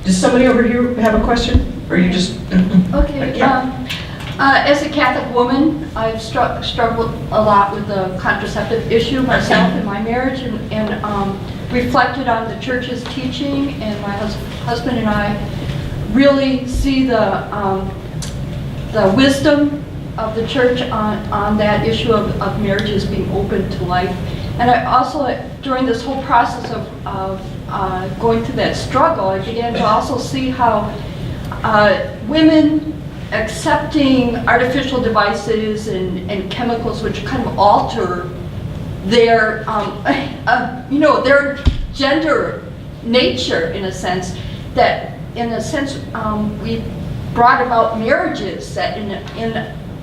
Does somebody over here have a question? Or you just... Okay. Yeah. As a Catholic woman, I've struggled a lot with the contraceptive issue myself in my marriage, and reflected on the church's teaching, and my husband and I really see the wisdom of the church on that issue of marriages being open to life. And I also, during this whole process of going through that struggle, I began to also see how women accepting artificial devices and chemicals which kind of alter their, their gender nature, in a sense, we brought about marriages that in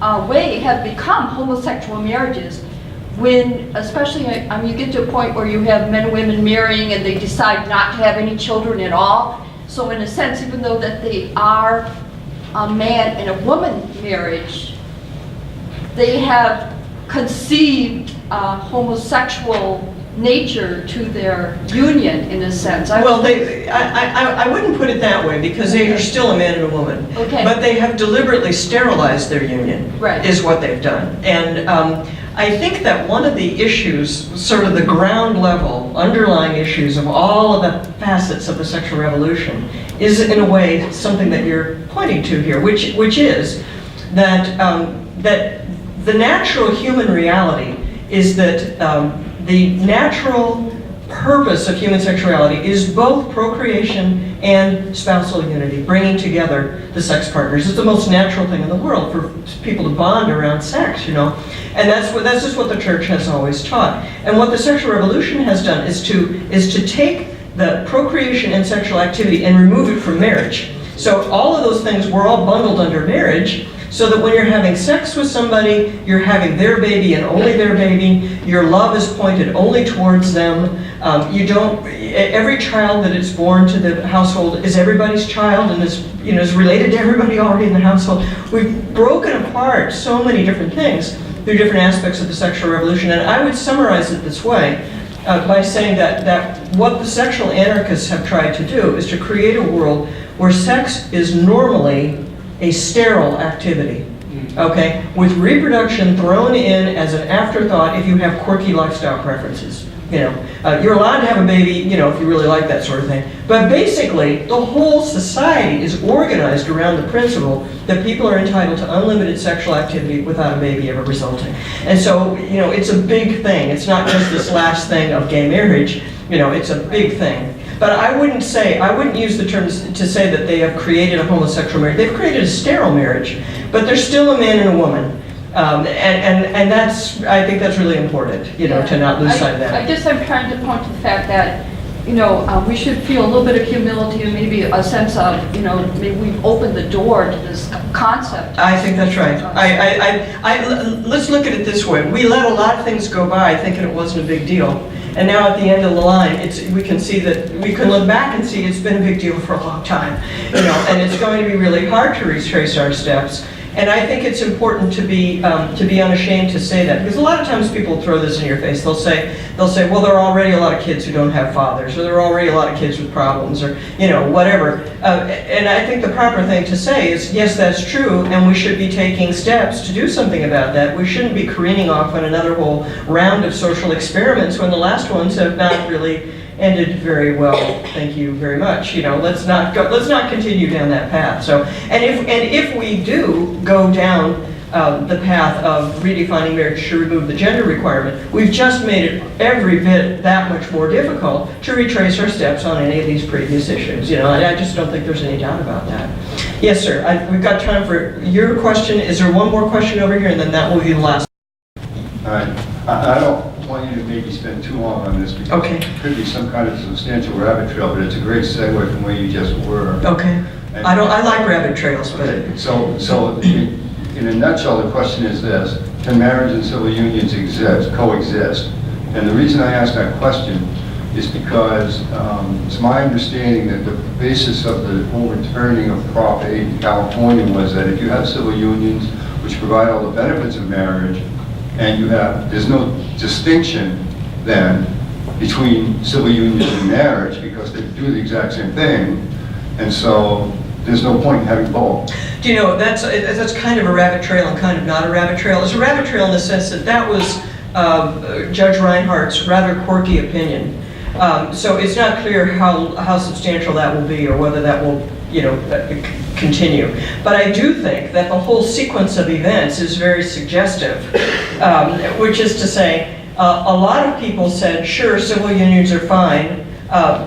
a way have become homosexual marriages. When, especially, you get to a point where you have men and women marrying and they decide not to have any children at all. So in a sense, even though that they are a man and a woman marriage, they have conceived homosexual nature to their union, in a sense. I wouldn't put it that way, because they are still a man and a woman. Okay. But they have deliberately sterilized their union, right, is what they've done. And I think that one of the issues, sort of the ground level, underlying issues of all of the facets of the sexual revolution is, in a way, something that you're pointing to here, which is that, that the natural human reality is that the natural purpose of human sexuality is both procreation and spousal unity, bringing together the sex partners. It's the most natural thing in the world for people to bond around sex, and that's just what the church has always taught. And what the sexual revolution has done is to take the procreation and sexual activity and remove it from marriage. So all of those things were all bundled under marriage, so that when you're having sex with somebody, you're having their baby and only their baby. Your love is pointed only towards them. Every child that is born to the household is everybody's child and is related to everybody already in the household. We've broken apart so many different things through different aspects of the sexual revolution, and I would summarize it this way by saying that what the sexual anarchists have tried to do is to create a world where sex is normally a sterile activity, okay, with reproduction thrown in as an afterthought if you have quirky lifestyle preferences. You're allowed to have a baby, if you really like that sort of thing. But basically, the whole society is organized around the principle that people are entitled to unlimited sexual activity without a baby ever resulting. And so, it's a big thing. It's not just this last thing of gay marriage. It's a big thing. But I wouldn't use the terms to say that they have created a homosexual marriage. They've created a sterile marriage, but they're still a man and a woman. And I think that's really important, to not lose sight of that. I guess I'm trying to point to the fact that, we should feel a little bit of humility and maybe a sense of, maybe we've opened the door to this concept. I think that's right. Let's look at it this way. We let a lot of things go by thinking it wasn't a big deal. And now at the end of the line, we can see that, we can look back and see it's been a big deal for a long time. And it's going to be really hard to retrace our steps. And I think it's important to be unashamed to say that, because a lot of times people throw this in your face. They'll say, well, there are already a lot of kids who don't have fathers, or there are already a lot of kids with problems, or whatever. And I think the proper thing to say is, yes, that's true, and we should be taking steps to do something about that. We shouldn't be careening off on another whole round of social experiments when the last ones have not really ended very well. Thank you very much. Let's not continue down that path. So, and if we do go down the path of redefining marriage to remove the gender requirement, we've just made it every bit that much more difficult to retrace our steps on any of these previous issues. And I just don't think there's any doubt about that. Yes, sir. We've got time for your question. Is there one more question over here, and then that will be the last? All right. I don't want you to maybe spend too long on this, because it could be some kind of substantial rabbit trail, but it's a great segue from where you just were. Okay. And I like rabbit trails, but so in a nutshell, the question is this: can marriage and civil unions coexist? And the reason I ask that question is because it's my understanding that the basis of the overturning of Prop 8 in California was that if you have civil unions which provide all the benefits of marriage, and there's no distinction then between civil unions and marriage because they do the exact same thing, And so there's no point in having both. Do you know, that's kind of a rabbit trail and kind of not a rabbit trail. It's a rabbit trail in the sense that that was Judge Reinhardt's rather quirky opinion. So it's not clear how substantial that will be or whether that will, continue. But I do think that the whole sequence of events is very suggestive, which is to say, a lot of people said, sure, civil unions are fine,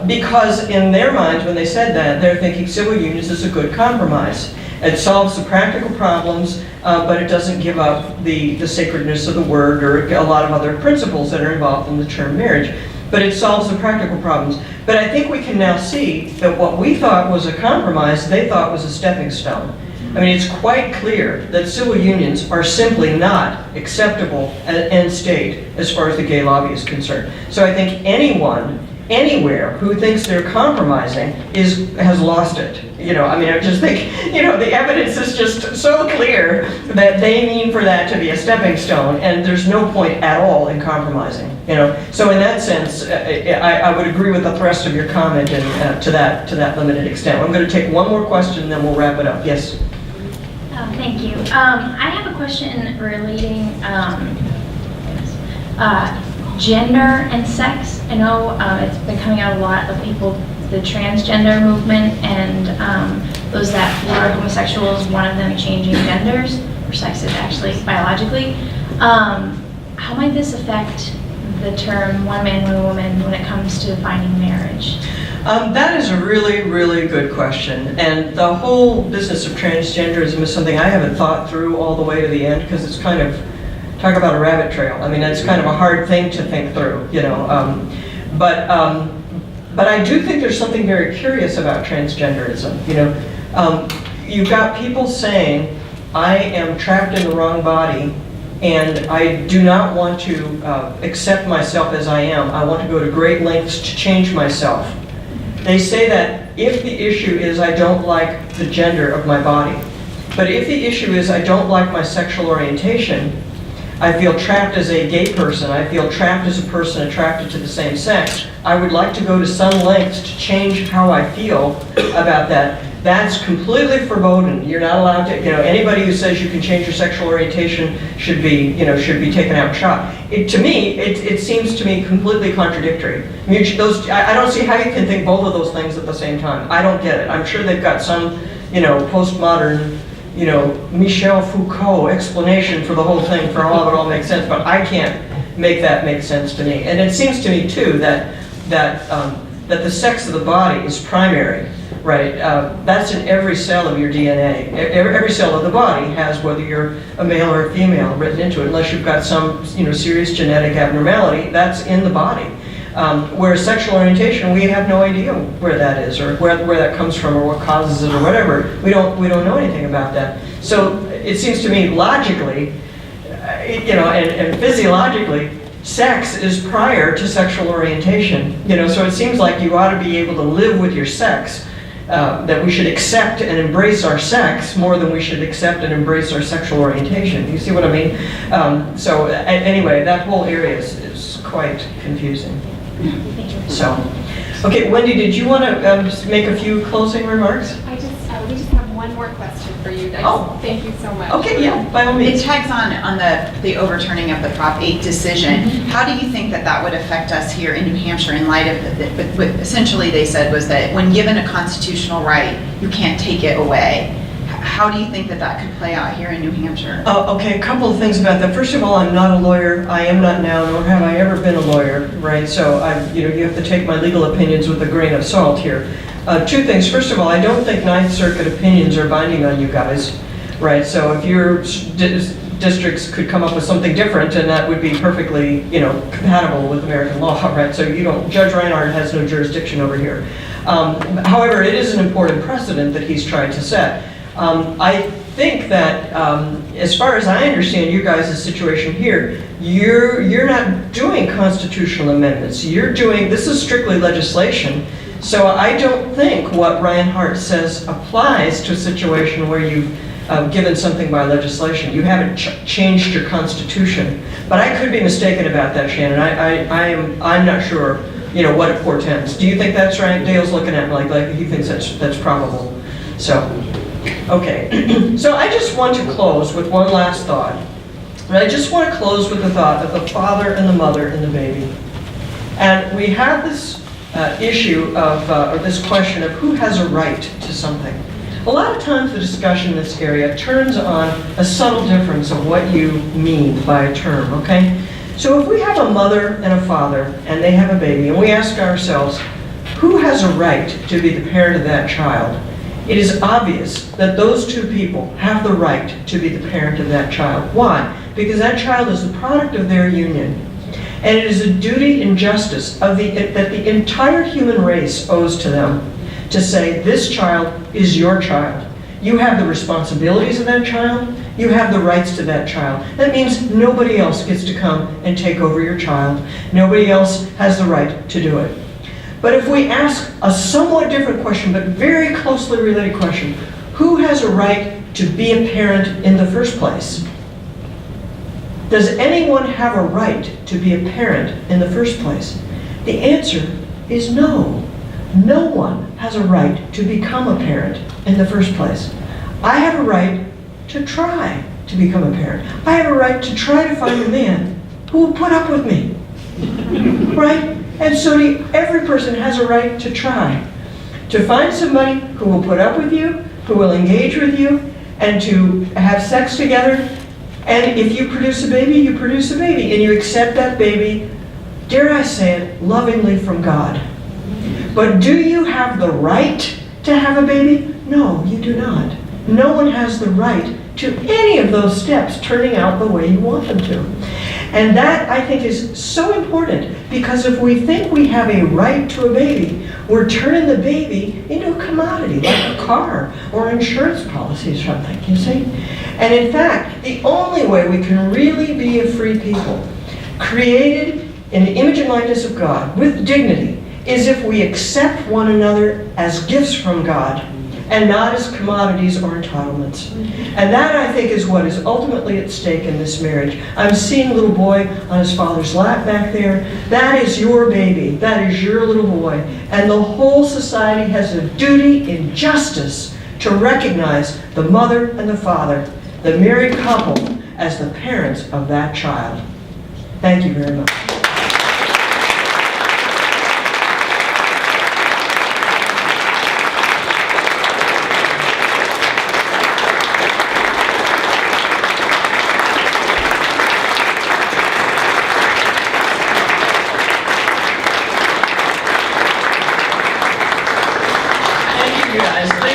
because in their minds, when they said that, they're thinking civil unions is a good compromise. It solves the practical problems, but it doesn't give up the sacredness of the word or a lot of other principles that are involved in the term marriage. But it solves the practical problems. But I think we can now see that what we thought was a compromise, they thought was a stepping stone. I mean, it's quite clear that civil unions are simply not acceptable at end state as far as the gay lobby is concerned. So I think anyone, anywhere, who thinks they're compromising has lost it. I just think, the evidence is just so clear that they mean for that to be a stepping stone, and there's no point at all in compromising. So in that sense, I would agree with the thrust of your comment and to that limited extent. I'm going to take one more question, and then we'll wrap it up. Yes. Thank you. I have a question relating gender and sex. I know it's been coming out a lot of people, the transgender movement, and those that were homosexuals, one of them changing genders, or sexes actually, biologically. How might this affect the term one man, one woman when it comes to defining marriage? That is a really, really good question. And the whole business of transgenderism is something I haven't thought through all the way to the end, because it's kind of, talk about a rabbit trail. I mean, that's kind of a hard thing to think through, But I do think there's something very curious about transgenderism. You've got people saying, I am trapped in the wrong body, and I do not want to accept myself as I am. I want to go to great lengths to change myself. They say that if the issue is I don't like the gender of my body, but if the issue is I don't like my sexual orientation, I feel trapped as a gay person, I feel trapped as a person attracted to the same sex, I would like to go to some lengths to change how I feel about that. That's completely verboten. You're not allowed to, anybody who says you can change your sexual orientation should be taken out and shot. To me, it seems to me completely contradictory. I don't see how you can think both of those things at the same time. I don't get it. I'm sure they've got some, postmodern, Michel Foucault explanation for the whole thing, for how it all makes sense, but I can't make that make sense to me. And it seems to me, too, that the sex of the body is primary. Right, that's in every cell of your DNA. Every cell of the body has, whether you're a male or a female, written into it, unless you've got some, serious genetic abnormality. That's in the body. Whereas sexual orientation, we have no idea where that is, or where that comes from, or what causes it, or whatever. We don't know anything about that. So it seems to me, logically, and physiologically, sex is prior to sexual orientation. So it seems like you ought to be able to live with your sex. That we should accept and embrace our sex more than we should accept and embrace our sexual orientation. You see what I mean? Anyway, that whole area is quite confusing. So, okay, Wendy, did you want to make a few closing remarks? We just have one more question for you guys. Oh. Thank you so much. Okay, yeah, by all means. It tags on the overturning of the Prop 8 decision. How do you think that would affect us here in New Hampshire in light of what essentially they said was that when given a constitutional right, you can't take it away? How do you think that could play out here in New Hampshire? Okay, a couple of things about that. First of all, I'm not a lawyer. I am not now, nor have I ever been a lawyer, right? So you have to take my legal opinions with a grain of salt here. Two things. First of all, I don't think Ninth Circuit opinions are binding on you guys, right? So if your districts could come up with something different, and that would be perfectly, compatible with American law, right? So Judge Reinhardt has no jurisdiction over here. However, it is an important precedent that he's tried to set. I think that, as far as I understand you guys' situation here, you're not doing constitutional amendments. This is strictly legislation. So I don't think what Reinhardt says applies to a situation where you've given something by legislation. You haven't changed your constitution. But I could be mistaken about that, Shannon. I'm not sure, what it portends. Do you think that's right? Dale's looking at me like he thinks that's probable. So, okay. So I just want to close with one last thought. And I just want to close with the thought of the father and the mother and the baby. And we have this issue of, or this question of who has a right to something. A lot of times the discussion in this area turns on a subtle difference of what you mean by a term, okay? So if we have a mother and a father and they have a baby and we ask ourselves, who has a right to be the parent of that child? It is obvious that those two people have the right to be the parent of that child. Why? Because that child is the product of their union. And it is a duty and justice that the entire human race owes to them to say, this child is your child. You have the responsibilities of that child. You have the rights to that child. That means nobody else gets to come and take over your child. Nobody else has the right to do it. But if we ask a somewhat different question, but very closely related question, who has a right to be a parent in the first place? Does anyone have a right to be a parent in the first place? The answer is no. No one has a right to become a parent in the first place. I have a right to try to become a parent. I have a right to try to find a man who will put up with me. Right? And so every person has a right to try. To find somebody who will put up with you, who will engage with you, and to have sex together. And if you produce a baby, you produce a baby. And you accept that baby, dare I say it, lovingly from God. But do you have the right to have a baby? No, you do not. No one has the right to any of those steps turning out the way you want them to. And that, I think, is so important, because if we think we have a right to a baby, we're turning the baby into a commodity, like a car or insurance policy or something, you see? And in fact, the only way we can really be a free people, created in the image and likeness of God, with dignity, is if we accept one another as gifts from God, and not as commodities or entitlements. And that, I think, is what is ultimately at stake in this marriage. I'm seeing a little boy on his father's lap back there. That is your baby. That is your little boy. And the whole society has a duty and justice to recognize the mother and the father, the married couple, as the parents of that child. Thank you very much.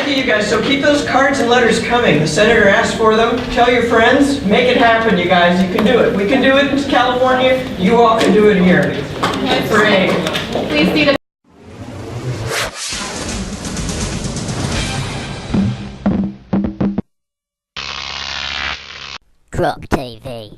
You guys, so keep those cards and letters coming. The senator asked for them. Tell your friends. Make it happen, you guys. You can do it. We can do it in California. You all can do it here. Great. Please see the GrokTV.